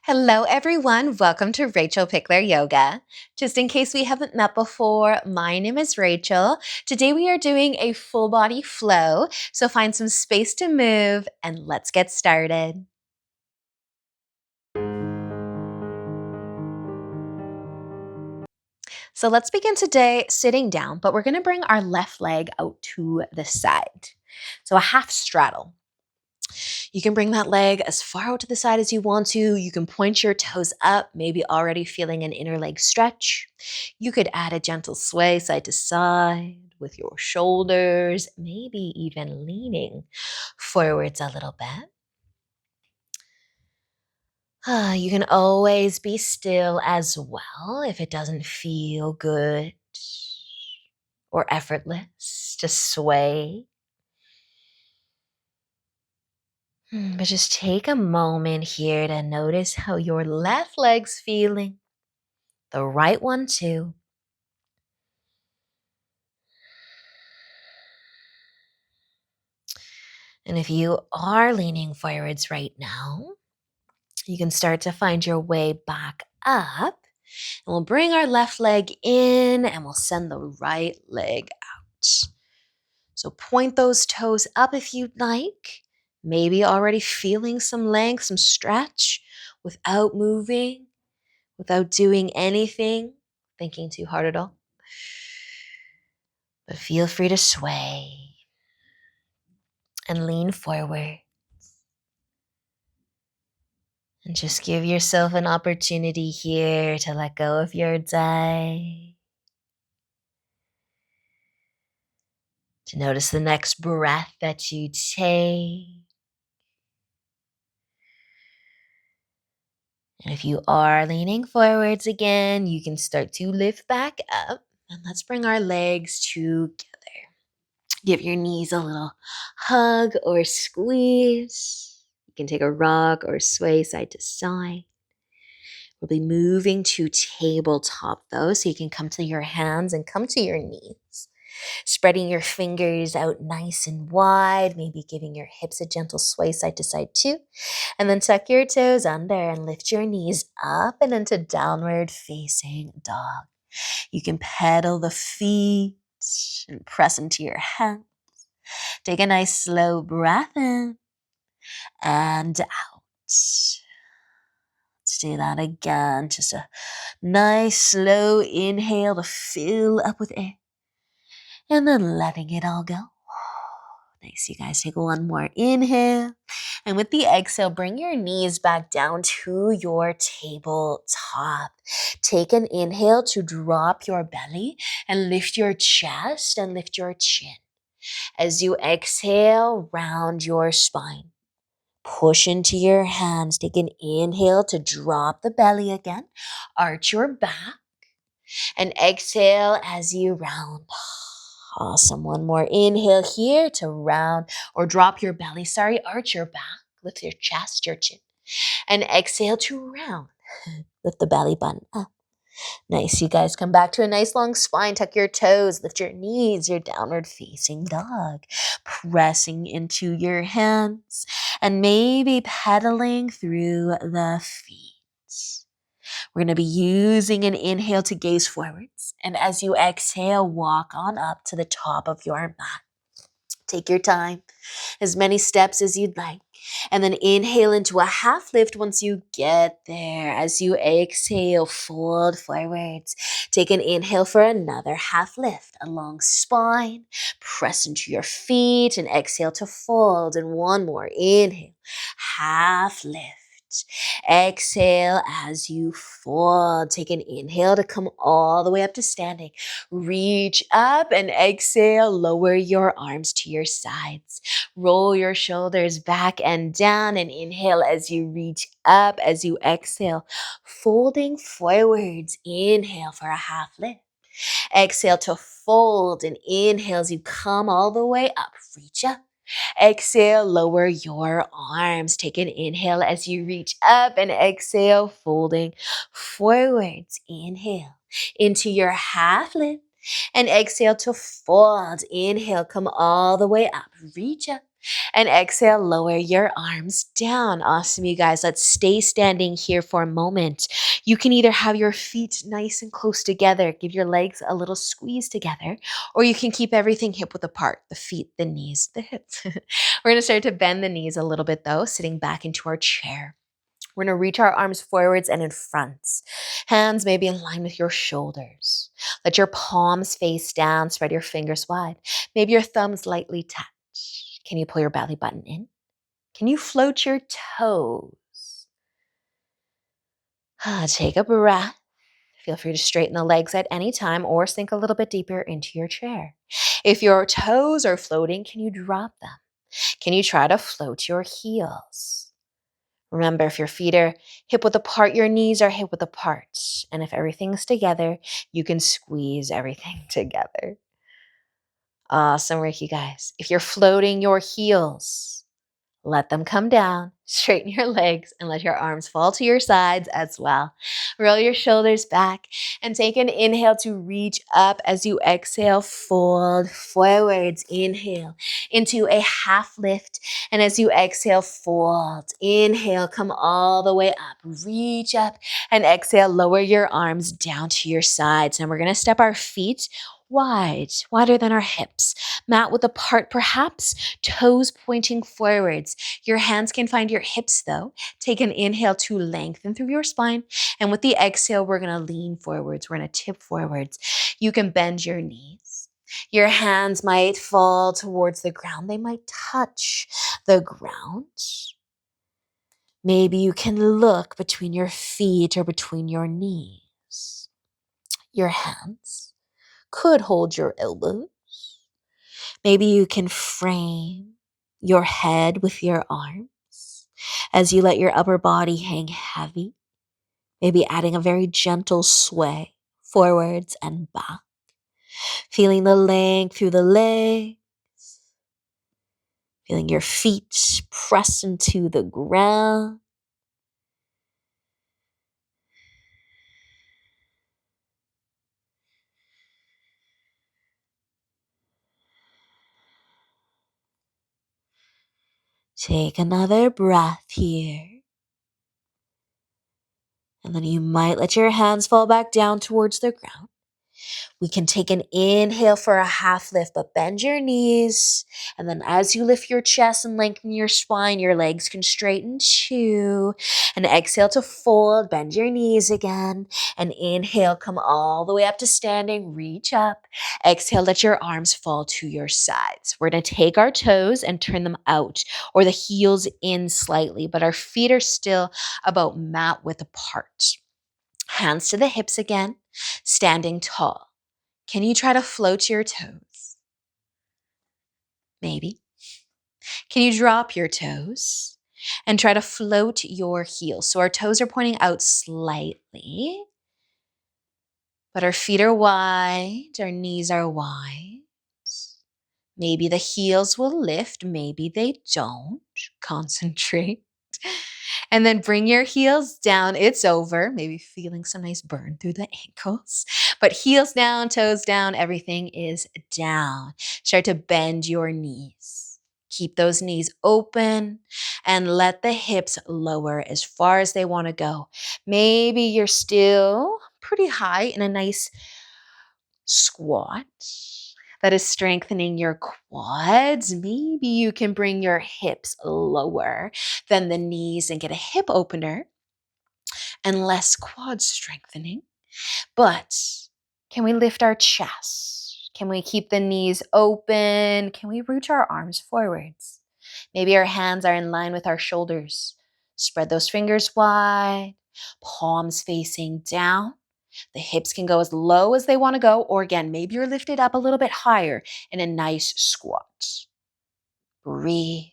Hello, everyone. Welcome to Rachel Pichler Yoga. Just in case we haven't met before, my name is Rachel. Today we are doing a full body flow, so find some space to move and let's get started. So let's begin today sitting down, but we're going to bring our left leg out to the side. So a half straddle. You can bring that leg as far out to the side as you want to. You can point your toes up, maybe already feeling an inner leg stretch. You could add a gentle sway side to side with your shoulders, maybe even leaning forwards a little bit. You can always be still as well if it doesn't feel good or effortless to sway. But just take a moment here to notice how your left leg's feeling. The right one too. And if you are leaning forwards right now, you can start to find your way back up. And we'll bring our left leg in and we'll send the right leg out. So point those toes up if you'd like. Maybe already feeling some length, some stretch without moving, without doing anything, thinking too hard at all. But feel free to sway and lean forward. And just give yourself an opportunity here to let go of your day. To notice the next breath that you take. And if you are leaning forwards again, you can start to lift back up. And let's bring our legs together. Give your knees a little hug or squeeze. You can take a rock or sway side to side. We'll be moving to tabletop though, so you can come to your hands and come to your knees. Spreading your fingers out nice and wide, maybe giving your hips a gentle sway side to side too. And then tuck your toes under and lift your knees up and into downward facing dog. You can pedal the feet and press into your hands. Take a nice slow breath in and out. Let's do that again. Just a nice slow inhale to fill up with air. And then letting it all go. Nice, you guys take one more inhale. And with the exhale, bring your knees back down to your tabletop. Take an inhale to drop your belly and lift your chest and lift your chin. As you exhale, round your spine. Push into your hands. Take an inhale to drop the belly again. Arch your back. And exhale as you round. Awesome. One more inhale here to round or drop your belly. Arch your back. Lift your chest, your chin. And exhale to round. Lift the belly button up. Nice. You guys come back to a nice long spine. Tuck your toes. Lift your knees. Your downward facing dog. Pressing into your hands. And maybe pedaling through the feet. We're going to be using an inhale to gaze forwards. And as you exhale, walk on up to the top of your mat. Take your time, as many steps as you'd like. And then inhale into a half lift once you get there. As you exhale, fold forwards. Take an inhale for another half lift. A long spine. Press into your feet and exhale to fold. And one more inhale. Half lift. Exhale as you fold. Take an inhale to come all the way up to standing. Reach up and exhale. Lower your arms to your sides. Roll your shoulders back and down and inhale as you reach up. As you exhale, folding forwards. Inhale for a half lift. Exhale to fold and inhale as you come all the way up. Reach up. Exhale, lower your arms. Take an inhale as you reach up and exhale, folding forwards. Inhale into your half lift and exhale to fold. Inhale, come all the way up. Reach up. And exhale, lower your arms down. Awesome, you guys. Let's stay standing here for a moment. You can either have your feet nice and close together, give your legs a little squeeze together, or you can keep everything hip width apart, the feet, the knees, the hips. We're going to start to bend the knees a little bit though, sitting back into our chair. We're going to reach our arms forwards and in front. Hands maybe in line with your shoulders. Let your palms face down. Spread your fingers wide. Maybe your thumbs lightly touch. Can you pull your belly button in? Can you float your toes? Take a breath. Feel free to straighten the legs at any time or sink a little bit deeper into your chair. If your toes are floating, can you drop them? Can you try to float your heels? Remember, if your feet are hip width apart, your knees are hip width apart. And if everything's together, you can squeeze everything together. Awesome work, you guys. If you're floating your heels, let them come down, straighten your legs, and let your arms fall to your sides as well. Roll your shoulders back and take an inhale to reach up. As you exhale, fold forwards. Inhale into a half lift. And as you exhale, fold. Inhale, come all the way up. Reach up and exhale, lower your arms down to your sides. And we're going to step our feet wide, wider than our hips. Mat width apart perhaps, toes pointing forwards. Your hands can find your hips though. Take an inhale to lengthen through your spine. And with the exhale, we're going to lean forwards. We're going to tip forwards. You can bend your knees. Your hands might fall towards the ground. They might touch the ground. Maybe you can look between your feet or between your knees. Your hands could hold your elbows. Maybe you can frame your head with your arms as you let your upper body hang heavy, maybe adding a very gentle sway forwards and back, feeling the length through the legs, feeling your feet press into the ground. Take another breath here. And then you might let your hands fall back down towards the ground. We can take an inhale for a half lift, but bend your knees. And then as you lift your chest and lengthen your spine, your legs can straighten too. And exhale to fold, bend your knees again. And inhale, come all the way up to standing, reach up. Exhale, let your arms fall to your sides. We're going to take our toes and turn them out, or the heels in slightly, but our feet are still about mat width apart. Hands to the hips again, standing tall. Can you try to float your toes? Maybe. Can you drop your toes and try to float your heels? So our toes are pointing out slightly, but our feet are wide, our knees are wide. Maybe the heels will lift, maybe they don't. Concentrate. And then bring your heels down. It's over. Maybe feeling some nice burn through the ankles. But heels down, toes down, everything is down. Start to bend your knees. Keep those knees open and let the hips lower as far as they want to go. Maybe you're still pretty high in a nice squat that is strengthening your quads. Maybe you can bring your hips lower than the knees and get a hip opener and less quad strengthening. But can we lift our chest? Can we keep the knees open? Can we reach our arms forwards? Maybe our hands are in line with our shoulders. Spread those fingers wide, palms facing down. The hips can go as low as they want to go, or again, maybe you're lifted up a little bit higher in a nice squat. Breathe.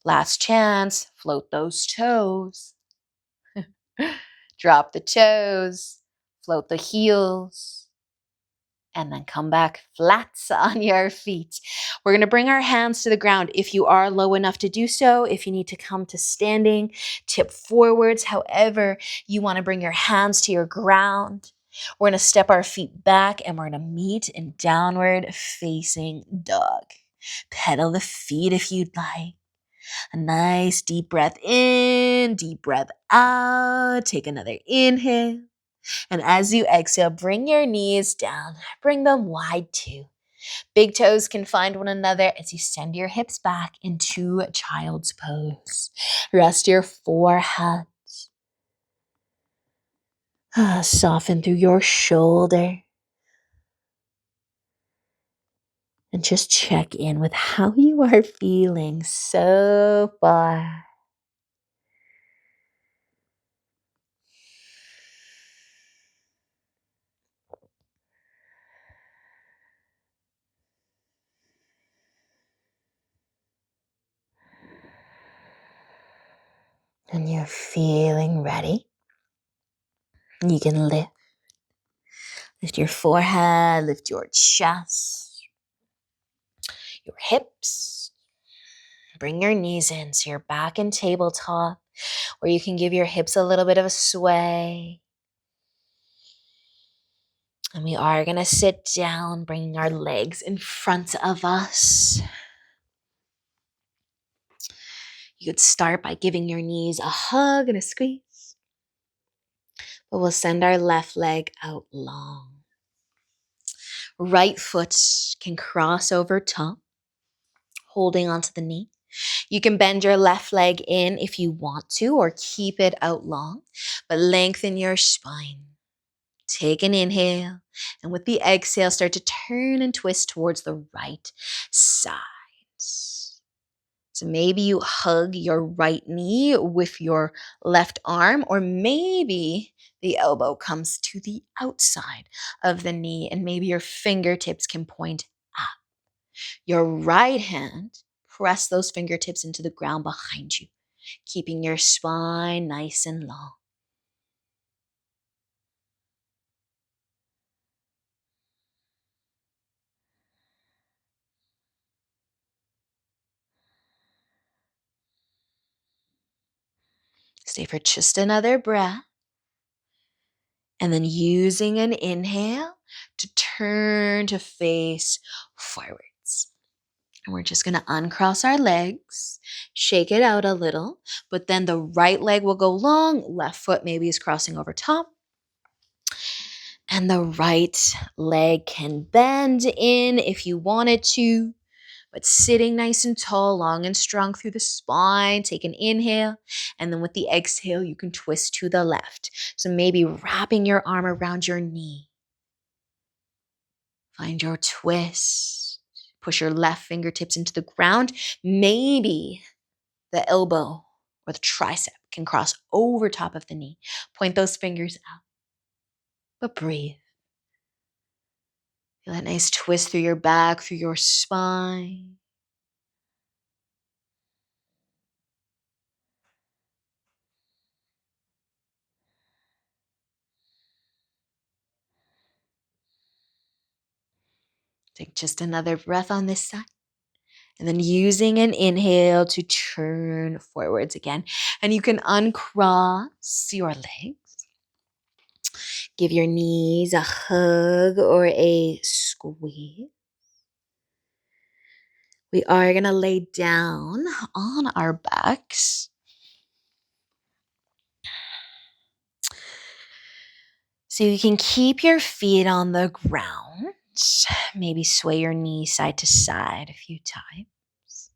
Last chance, float those toes. Drop the toes, float the heels, and then come back flat on your feet. We're going to bring our hands to the ground if you are low enough to do so. If you need to come to standing, tip forwards, however you want to bring your hands to your ground. We're going to step our feet back and we're going to meet in downward facing dog. Pedal the feet if you'd like. A nice deep breath in, deep breath out. Take another inhale. And as you exhale, bring your knees down. Bring them wide too. Big toes can find one another as you send your hips back into child's pose. Rest your forehead. Soften through your shoulder. And just check in with how you are feeling so far. And you're feeling ready. You can lift. Lift your forehead, lift your chest, your hips. Bring your knees in so you're back in tabletop, where you can give your hips a little bit of a sway. And we are going to sit down, bringing our legs in front of us. You could start by giving your knees a hug and a squeeze. But we'll send our left leg out long. Right foot can cross over top, holding onto the knee. You can bend your left leg in if you want to, or keep it out long, but lengthen your spine. Take an inhale, and with the exhale, start to turn and twist towards the right side. So maybe you hug your right knee with your left arm, or maybe the elbow comes to the outside of the knee, and maybe your fingertips can point up. Your right hand, press those fingertips into the ground behind you, keeping your spine nice and long. Stay for just another breath. And then using an inhale to turn to face forwards. And we're just going to uncross our legs, shake it out a little, but then the right leg will go long, left foot maybe is crossing over top. And the right leg can bend in if you wanted to, but sitting nice and tall, long and strong through the spine. Take an inhale, and then with the exhale, you can twist to the left. So maybe wrapping your arm around your knee. Find your twist. Push your left fingertips into the ground. Maybe the elbow or the tricep can cross over top of the knee. Point those fingers out, but breathe. Feel that nice twist through your back, through your spine. Take just another breath on this side. And then using an inhale to turn forwards again. And you can uncross your legs. Give your knees a hug or a squeeze. We are going to lay down on our backs. So you can keep your feet on the ground. Maybe sway your knees side to side a few times.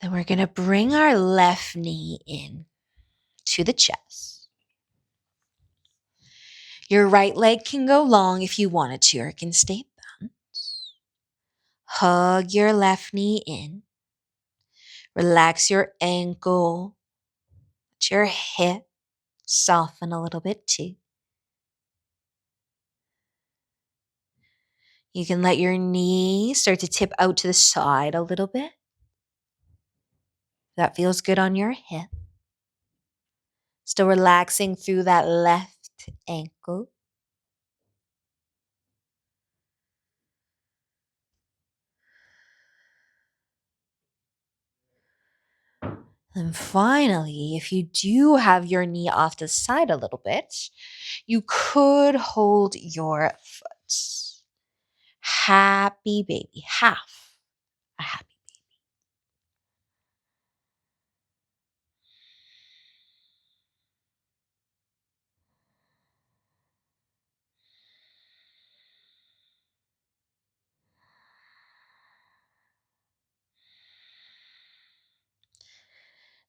Then we're going to bring our left knee in to the chest. Your right leg can go long if you wanted to, or it can stay bent. Hug your left knee in. Relax your ankle. Let your hip soften a little bit too. You can let your knee start to tip out to the side a little bit. That feels good on your hip. Still relaxing through that left ankle. And finally, if you do have your knee off to the side a little bit, you could hold your foot. Happy baby, half a happy.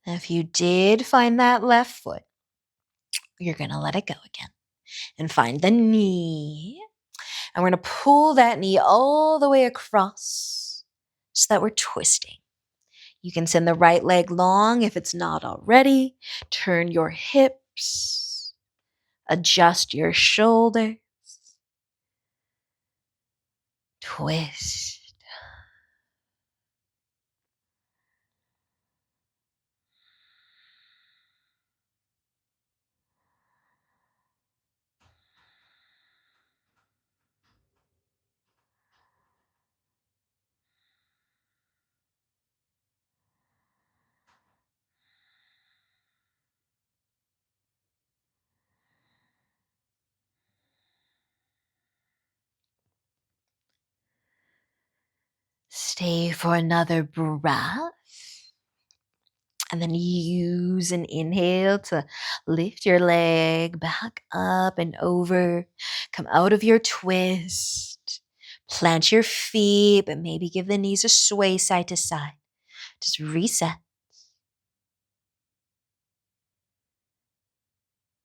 Now, if you did find that left foot, you're going to let it go again and find the knee. And we're going to pull that knee all the way across so that we're twisting. You can send the right leg long if it's not already. Turn your hips. Adjust your shoulders. Twist. Stay for another breath. And then use an inhale to lift your leg back up and over. Come out of your twist. Plant your feet, but maybe give the knees a sway side to side. Just reset.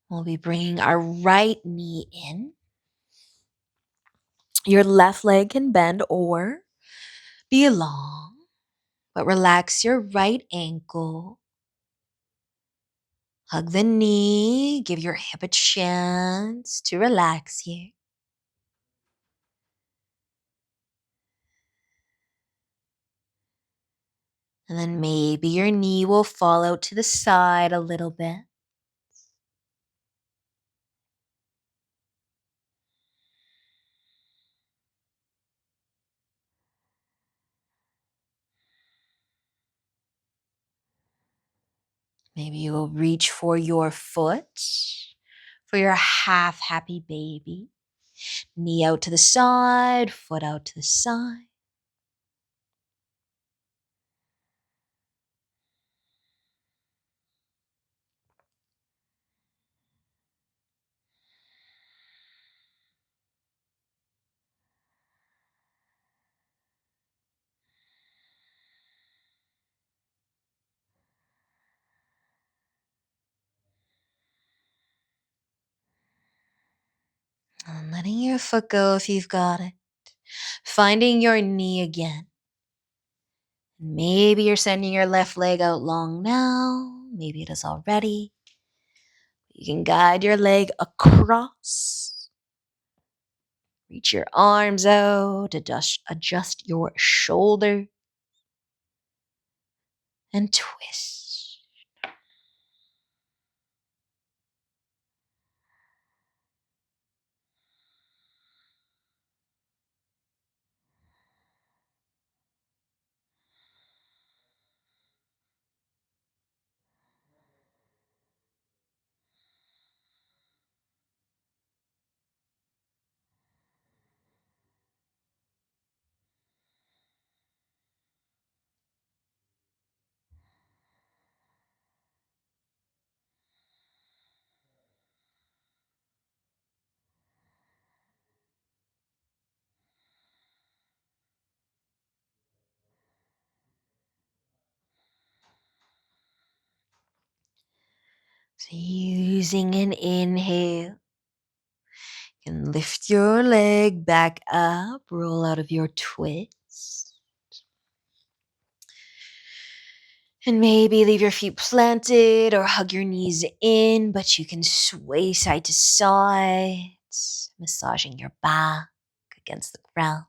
We'll be bringing our right knee in. Your left leg can bend or be long, but relax your right ankle. Hug the knee. Give your hip a chance to relax here. And then maybe your knee will fall out to the side a little bit. Maybe you will reach for your foot, for your half happy baby. Knee out to the side, foot out to the side. And letting your foot go if you've got it. Finding your knee again. Maybe you're sending your left leg out long now. Maybe it is already. You can guide your leg across. Reach your arms out, adjust your shoulder, and twist. So using an inhale, you can lift your leg back up, roll out of your twist. And maybe leave your feet planted or hug your knees in, but you can sway side to side, massaging your back against the ground.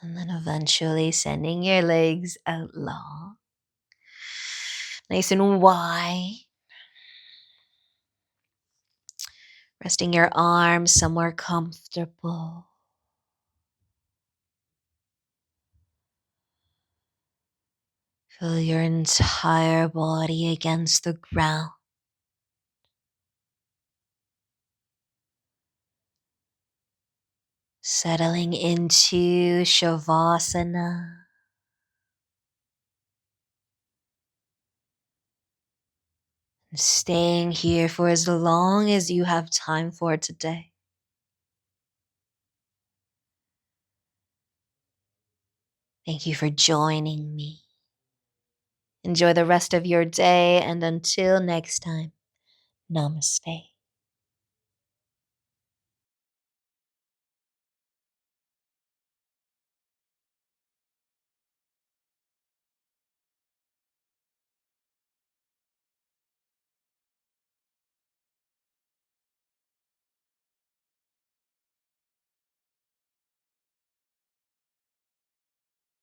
And then eventually sending your legs out long, nice and wide. Resting your arms somewhere comfortable. Feel your entire body against the ground. Settling into Shavasana. And staying here for as long as you have time for today. Thank you for joining me. Enjoy the rest of your day, and until next time, namaste.